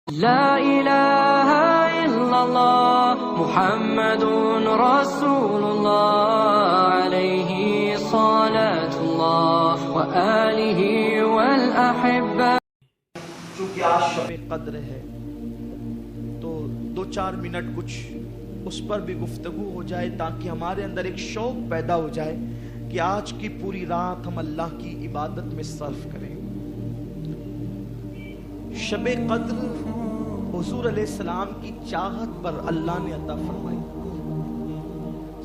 لا الہ الا اللہ محمد رسول اللہ علیہ صلاة اللہ وآلہ والأحبہ۔ چونکہ آج شب قدر ہے تو 2-4 منٹ کچھ اس پر بھی گفتگو ہو جائے تاکہ ہمارے اندر ایک شوق پیدا ہو جائے کہ آج کی پوری رات ہم اللہ کی عبادت میں صرف کریں۔ شب قدر حضور علیہ السلام کی چاہت پر اللہ نے عطا فرمائی۔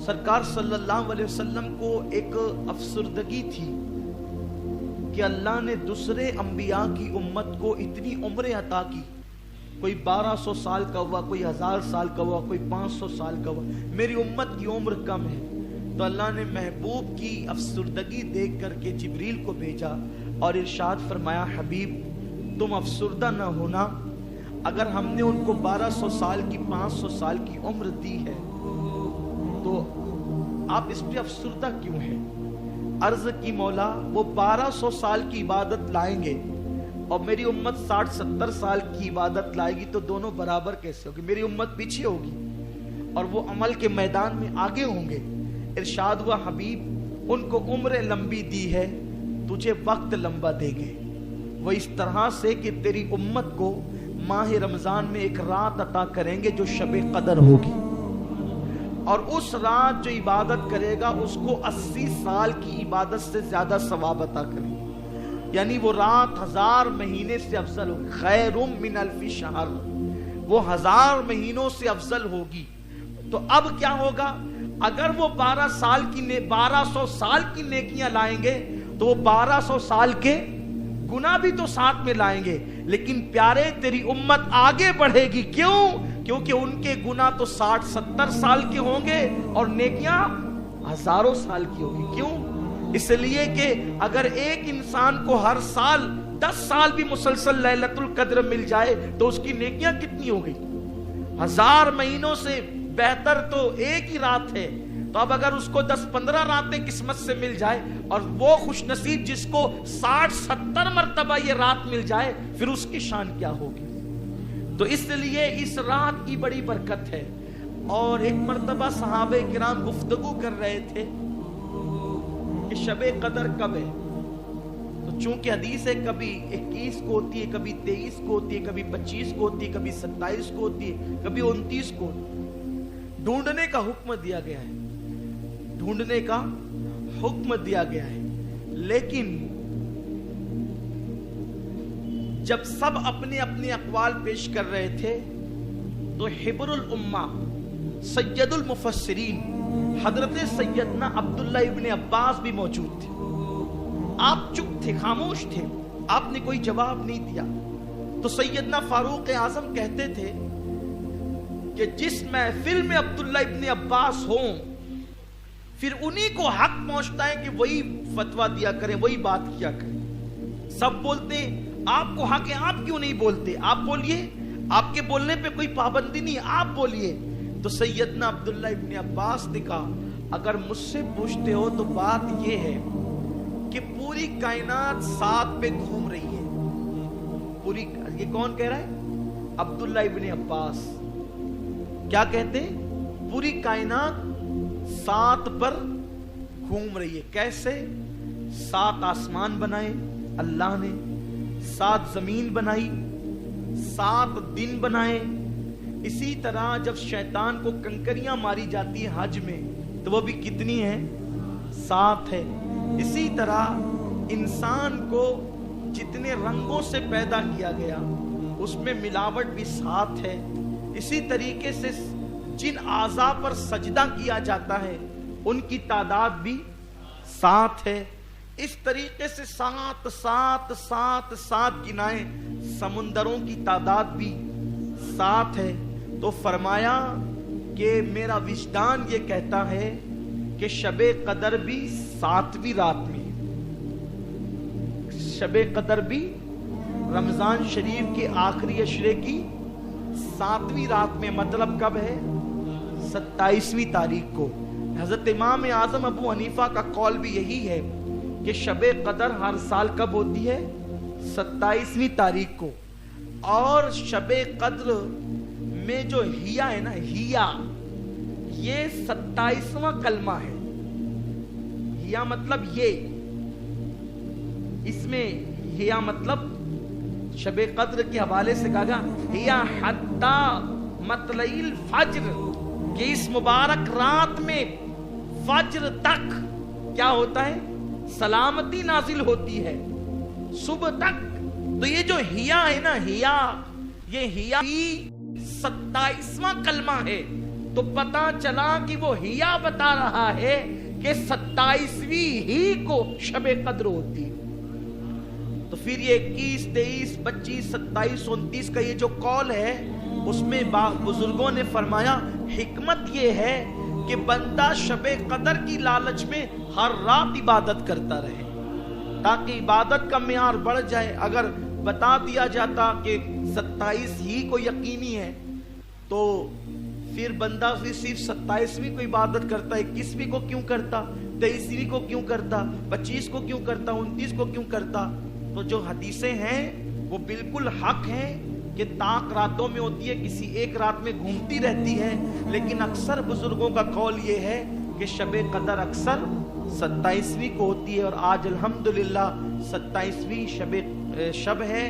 سرکار صلی اللہ علیہ وسلم کو ایک افسردگی تھی کہ اللہ نے دوسرے انبیاء کی امت کو اتنی عمریں عطا کی، کوئی 1200 سال کا ہوا، کوئی 1000 سال کا ہوا، کوئی 500 سال کا ہوا، میری امت کی عمر کم ہے۔ تو اللہ نے محبوب کی افسردگی دیکھ کر کے جبریل کو بھیجا اور ارشاد فرمایا، حبیب تم افسردہ نہ ہونا، اگر ہم نے ان کو 1200 سال کی 500 سال کی عمر دی ہے تو آپ اس پہ افسردہ کیوں ہیں؟ عرض کی مولا وہ 1200 سال کی عبادت لائیں گے اور میری امت 60-70 سال کی عبادت لائے گی تو دونوں برابر کیسے ہوگی؟ میری امت پیچھے ہوگی اور وہ عمل کے میدان میں آگے ہوں گے۔ ارشاد ہوا، حبیب ان کو عمر لمبی دی ہے، تجھے وقت لمبا دے گے۔ وہ اس طرح سے کہ تیری امت کو ماہ رمضان میں ایک رات عطا کریں گے جو شب قدر ہوگی، اور اس رات جو عبادت کرے گا اس کو 80 سال کی عبادت سے زیادہ ثواب عطا کریں گے، یعنی وہ رات 1000 مہینے سے افضل ہوگی۔ خیر من الف شہر، وہ 1000 مہینوں سے افضل ہوگی۔ تو اب کیا ہوگا؟ اگر وہ 1200 سال کی نیکیاں لائیں گے تو وہ 1200 سال کے گناہ بھی تو ساتھ میں لائیں گے، لیکن پیارے تیری امت آگے بڑھے گی۔ کیوں؟ کیونکہ ان کے گناہ تو 60-70 سال کے ہوں گے اور نیکیاں ہزاروں سال کی ہوگی۔ کیوں؟ اس لیے کہ اگر ایک انسان کو ہر سال 10 سال بھی مسلسل لیلۃ القدر مل جائے تو اس کی نیکیاں کتنی ہو گئی؟ 1000 مہینوں سے بہتر تو ایک ہی رات ہے۔ تو اب اگر اس کو 10-15 راتیں قسمت سے مل جائے اور وہ خوش نصیب جس کو 60-70 مرتبہ یہ رات مل جائے، پھر اس کی شان کیا ہوگی؟ تو اس لیے اس رات کی بڑی برکت ہے۔ اور ایک مرتبہ صحابہ کرام گفتگو کر رہے تھے کہ شب قدر کب ہے؟ تو چونکہ حدیث ہے کبھی 21 کو ہوتی ہے، کبھی 23 کو ہوتی ہے، کبھی 25 کو ہوتی ہے، کبھی 27 کو ہوتی ہے، کبھی 29 کو ہوتی ہے۔ ڈھونڈنے کا حکم دیا گیا ہے، ڈھونڈنے کا حکم دیا گیا ہے، لیکن جب سب اپنے اپنے اقوال پیش کر رہے تھے تو حبر الامہ سید المفسرین حضرت سیدنا عبداللہ ابن عباس بھی موجود تھے۔ آپ چپ تھے، خاموش تھے، آپ نے کوئی جواب نہیں دیا۔ تو سیدنا فاروق اعظم کہتے تھے کہ جس محفل میں عبداللہ ابن عباس ہوں پھر انہی کو حق پہنچتا ہے کہ وہی فتویٰ دیا کریں، وہی بات کیا کریں۔ سب بولتے ہیں آپ کو حق ہے، آپ کیوں نہیں بولتے؟ آپ بولیے، آپ کے بولنے پہ کوئی پابندی نہیں، آپ بولیے۔ تو سیدنا عبداللہ ابن عباس نے کہا، اگر مجھ سے پوچھتے ہو تو بات یہ ہے کہ پوری کائنات ساتھ پہ گھوم رہی ہے۔ پوری، یہ کون کہہ رہا ہے؟ عبداللہ ابن عباس۔ کیا کہتے ہیں؟ پوری کائنات 7 پر گھوم رہی ہے۔ کیسے؟ 7 آسمان بنائے اللہ نے، 7 زمین بنائی، 7 دن بنائے۔ اسی طرح جب شیطان کو کنکریاں ماری جاتی ہیں حج میں تو وہ بھی کتنی ہیں؟ 7 ہے۔ اسی طرح انسان کو جتنے رنگوں سے پیدا کیا گیا اس میں ملاوٹ بھی 7 ہے۔ اسی طریقے سے جن اعضاء پر سجدہ کیا جاتا ہے ان کی تعداد بھی 7 ہے۔ اس طریقے سے 7 گنائیں، سمندروں کی تعداد بھی 7 ہے۔ تو فرمایا کہ میرا وجدان یہ کہتا ہے کہ شب قدر بھی 7ویں رات میں، شب قدر بھی رمضان شریف کے آخری عشرے کی 7ویں رات میں۔ مطلب کب ہے؟ 27ویں تاریخ کو۔ حضرت امام اعظم ابو حنیفہ کا قول بھی یہی ہے کہ شب قدر ہر سال کب ہوتی ہے؟ 27ویں تاریخ کو۔ اور شب قدر میں جو ہیا ہے نا، ہیا یہ 27واں کلمہ ہے. ہیا مطلب یہ، اس میں ہیا مطلب شب قدر کے حوالے سے کہا گا ہیا حتی مطلع الفجر، کہ اس مبارک رات میں فجر تک کیا ہوتا ہے؟ سلامتی نازل ہوتی ہے صبح تک. تو یہ جو ہیا ہے نا، ہیا یہ ہیا 27واں کلمہ ہے. تو پتا چلا کہ وہ ہیا بتا رہا ہے کہ 27ویں ہی کو شب قدر ہوتی ہے. تو پھر یہ 21 23 25 27 29 کا یہ جو قول ہے، اس میں بزرگوں نے فرمایا حکمت یہ ہے کہ بندہ شب قدر کی لالچ میں ہر رات عبادت کرتا رہے، تاکہ عبادت کا معیار بڑھ جائے. اگر بتا دیا جاتا کہ 27 ہی کو یقینی ہے تو پھر بندہ صرف 27ویں کو عبادت کرتا، 21ویں کو کیوں کرتا، 23ویں کو کیوں کرتا، 25 کو کیوں کرتا، 29 کو کیوں کرتا. تو جو حدیثیں ہیں وہ بالکل حق ہیں کہ طاق راتوں میں ہوتی ہے، کسی ایک رات میں گھومتی رہتی ہے. لیکن اکثر بزرگوں کا قول یہ ہے کہ شب قدر اکثر 27ویں کو ہوتی ہے، اور آج الحمدللہ 27ویں شب ہے،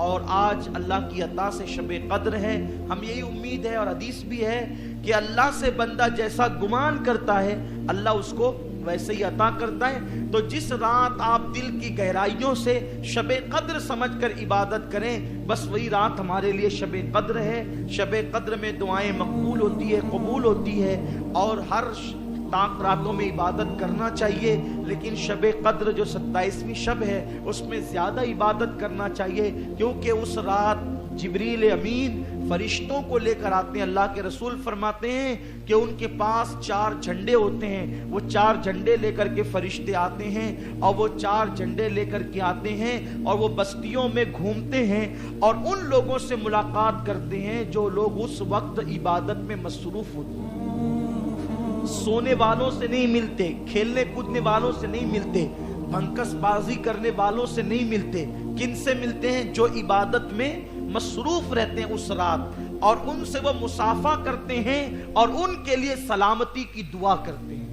اور آج اللہ کی عطا سے شب قدر ہے. ہم یہی امید ہے، اور حدیث بھی ہے کہ اللہ سے بندہ جیسا گمان کرتا ہے اللہ اس کو ویسے ہی عطا کرتا ہے. تو جس رات آپ دل کی گہرائیوں سے شب قدر سمجھ کر عبادت کریں، بس وہی رات ہمارے لیے شب قدر ہے. شب قدر میں دعائیں مقبول ہوتی ہے، قبول ہوتی ہے، اور ہر طاق راتوں میں عبادت کرنا چاہیے. لیکن شب قدر جو 27ویں شب ہے اس میں زیادہ عبادت کرنا چاہیے، کیونکہ اس رات جبریل امین فرشتوں کو لے کر آتے ہیں. اللہ کے رسول فرماتے ہیں کہ ان کے پاس 4 جھنڈے ہوتے ہیں، وہ 4 جھنڈے لے کر کے فرشتے آتے ہیں، اور وہ 4 جھنڈے لے کر کے آتے ہیں اور وہ بستیوں میں گھومتے ہیں اور ان لوگوں سے ملاقات کرتے ہیں جو لوگ اس وقت عبادت میں مصروف ہوتے ہیں. سونے والوں سے نہیں ملتے، کھیلنے کودنے والوں سے نہیں ملتے، بھنکس بازی کرنے والوں سے نہیں ملتے. کن سے ملتے ہیں؟ جو عبادت میں مصروف رہتے ہیں اس رات، اور ان سے وہ مصافحہ کرتے ہیں اور ان کے لیے سلامتی کی دعا کرتے ہیں.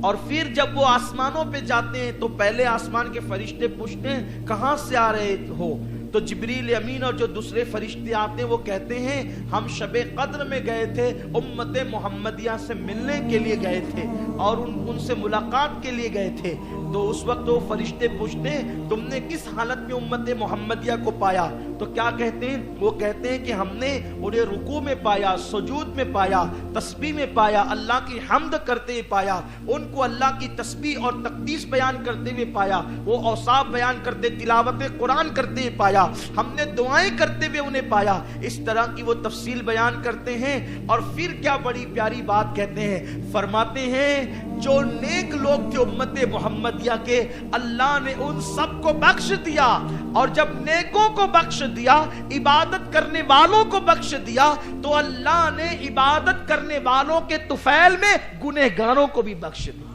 اور پھر جب وہ آسمانوں پہ جاتے ہیں تو پہلے آسمان کے فرشتے پوچھتے ہیں کہاں سے آ رہے ہو؟ تو جبریل امین اور جو دوسرے فرشتے آتے ہیں وہ کہتے ہیں ہم شب قدر میں گئے تھے، امت محمدیہ سے ملنے کے لیے گئے تھے اور ان سے ملاقات کے لیے گئے تھے. تو اس وقت وہ فرشتے پوچھتے ہیں تم نے کس حالت میں امت محمدیہ کو پایا؟ تو کیا کہتے ہیں؟ وہ کہتے ہیں کہ ہم نے انہیں رکوع میں پایا، سجود میں پایا، تسبیح میں پایا، اللہ کی حمد کرتے ہوئے پایا، ان کو اللہ کی تسبیح اور تقدیس بیان کرتے ہوئے پایا، وہ اوصاف بیان کرتے، تلاوت قرآن کرتے ہوئے پایا، ہم نے دعائیں کرتے ہوئے انہیں پایا. اس طرح کی وہ تفصیل بیان کرتے ہیں. اور پھر کیا بڑی پیاری بات کہتے ہیں، فرماتے ہیں جو نیک لوگ تھے امت محمدیہ کے، اللہ نے ان سب کو بخش دیا، اور جب نیکوں کو بخش دیا، عبادت کرنے والوں کو بخش دیا، تو اللہ نے عبادت کرنے والوں کے طفیل میں گنہگاروں کو بھی بخش دیا.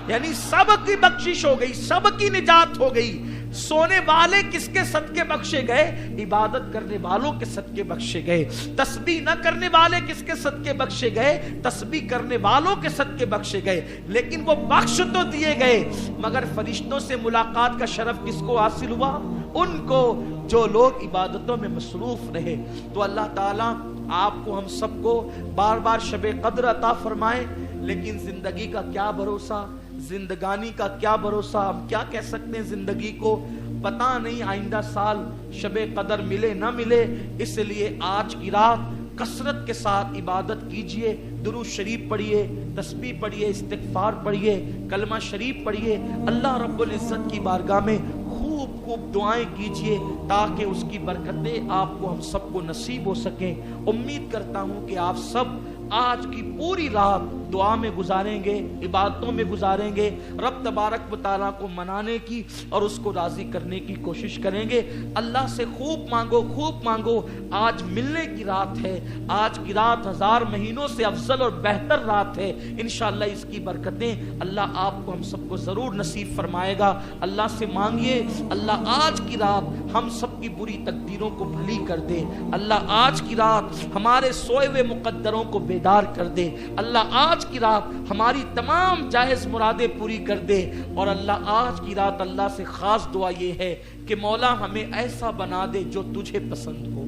یعنی سب کی بخشش ہو گئی، سب کی نجات ہو گئی. سونے والے کس کے صدقے بخشے گئے؟ عبادت کرنے والوں کے صدقے بخشے گئے. تسبیح نہ کرنے والے کس کے صدقے بخشے گئے؟ تسبیح کرنے والوں کے صدقے بخشے گئے. لیکن وہ بخش تو دیے گئے، مگر فرشتوں سے ملاقات کا شرف کس کو حاصل ہوا؟ ان کو جو لوگ عبادتوں میں مصروف رہے. تو اللہ تعالیٰ آپ کو ہم سب کو بار بار شب قدر عطا فرمائے. لیکن زندگی کا کیا بھروسہ، زندگانی کا کیا بھروسہ؟ ہم کیا کہہ سکتے ہیں زندگی کو؟ پتہ نہیں آئندہ سال شب قدر ملے نہ ملے. اس لیے آج کی رات کثرت کے ساتھ عبادت کیجئے، درود شریف پڑھیے، تسبیح پڑھیے، استغفار پڑھیے، کلمہ شریف پڑھیے، اللہ رب العزت کی بارگاہ میں خوب خوب دعائیں کیجئے تاکہ اس کی برکتیں آپ کو ہم سب کو نصیب ہو سکیں. امید کرتا ہوں کہ آپ سب آج کی پوری رات دعا میں گزاریں گے، عبادتوں میں گزاریں گے، رب تبارک و تعالیٰ کو منانے کی اور اس کو راضی کرنے کی کوشش کریں گے۔ اللہ سے خوب مانگو، خوب مانگو۔ آج ملنے کی رات ہے، آج کی رات 1000 مہینوں سے افضل اور بہتر رات ہے۔ انشاءاللہ اس کی برکتیں اللہ آپ کو ہم سب کو ضرور نصیب فرمائے گا۔ اللہ سے مانگیے اللہ آج کی رات ہم سب کی بری تقدیروں کو بھلی کر دے، اللہ آج کی رات ہمارے سوئے ہوئے مقدروں کو بیدار کر دے، اللہ آج کی رات ہماری تمام جائز مرادیں پوری کر دے، اور اللہ آج کی رات اللہ سے خاص دعا یہ ہے کہ مولا ہمیں ایسا بنا دے جو تجھے پسند ہو،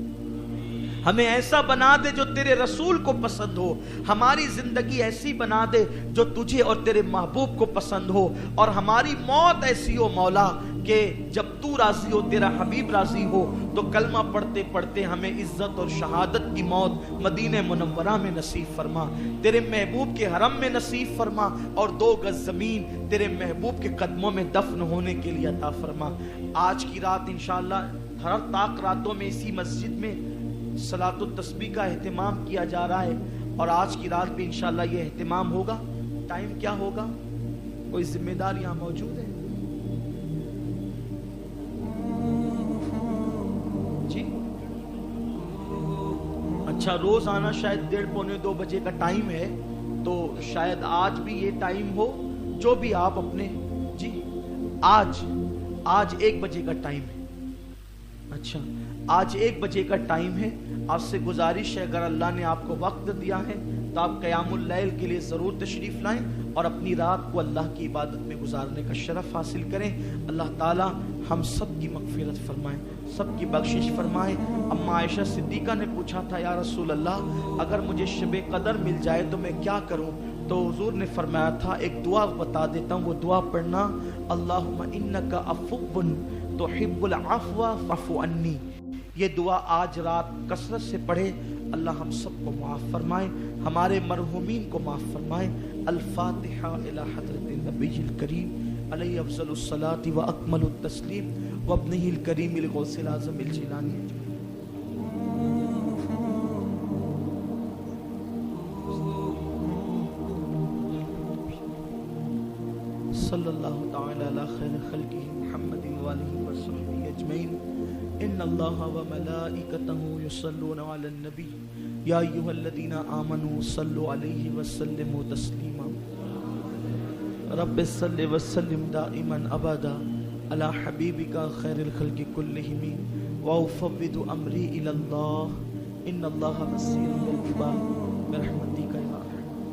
ہمیں ایسا بنا دے جو تیرے رسول کو پسند ہو، ہماری زندگی ایسی بنا دے جو تجھے اور تیرے محبوب کو پسند ہو، اور ہماری موت ایسی ہو مولا کہ جب تو راضی ہو، تیرا حبیب راضی ہو، تو کلمہ پڑھتے پڑھتے ہمیں عزت اور شہادت کی موت مدینہ منورہ میں نصیب فرما، تیرے محبوب کے حرم میں نصیب فرما، اور 2 گز زمین تیرے محبوب کے قدموں میں دفن ہونے کے لیے عطا فرما۔ آج کی رات انشاءاللہ ہر طاق راتوں میں اسی مسجد میں صلاۃ التسبیح کا اہتمام کیا جا رہا ہے، اور آج کی رات بھی انشاءاللہ یہ اہتمام ہوگا۔ ٹائم کیا ہوگا؟ کوئی ذمہ دار یہاں موجود ہے؟ جی اچھا، روز آنا شاید 1:30 پونے 2 بجے کا ٹائم ہے، تو شاید آج بھی یہ ٹائم ہو جو بھی آپ اپنے جی آج 1 بجے کا ٹائم ہے۔ اچھا آج 1 بجے کا ٹائم ہے۔ آپ سے گزارش ہے اگر اللہ نے آپ کو وقت دیا ہے تو آپ قیام اللیل کے لیے ضرور تشریف لائیں اور اپنی رات کو اللہ کی عبادت میں گزارنے کا شرف حاصل کریں۔ اللہ تعالی ہم سب کی مغفرت فرمائے، سب کی بخشش فرمائے۔ اما عائشہ صدیقہ نے پوچھا تھا یا رسول اللہ اگر مجھے شب قدر مل جائے تو میں کیا کروں؟ تو حضور نے فرمایا تھا ایک دعا بتا دیتا ہوں، وہ دعا پڑھنا، اللہم انک عفو تحب العفو فاعف عنی۔ یہ دعا آج رات کثرت سے پڑھے، اللہ ہم سب کو معاف فرمائے، ہمارے مرحومین کو معاف فرمائے۔ الفاتحہ الی حضرت النبی الکریم علیہ افضل الصلاۃ و اکمل التسلیم و ابنہ الکریم الغوث الاعظم الجیلانی۔ صلی اللہ تعالی علی خیر خلقہ محمد وآلہ وصحبہ اجمعین۔ ان اللہ وملائکتہ یصلون علی النبی یا ایھا الذین آمنوا صلوا علیہ وسلموا تسلیما۔ رب صل وسلم دائما ابدا علی حبیبک خیر الخلق کلہم وافوض امری الی اللہ ان اللہ بصیر بالعباد برحمتہ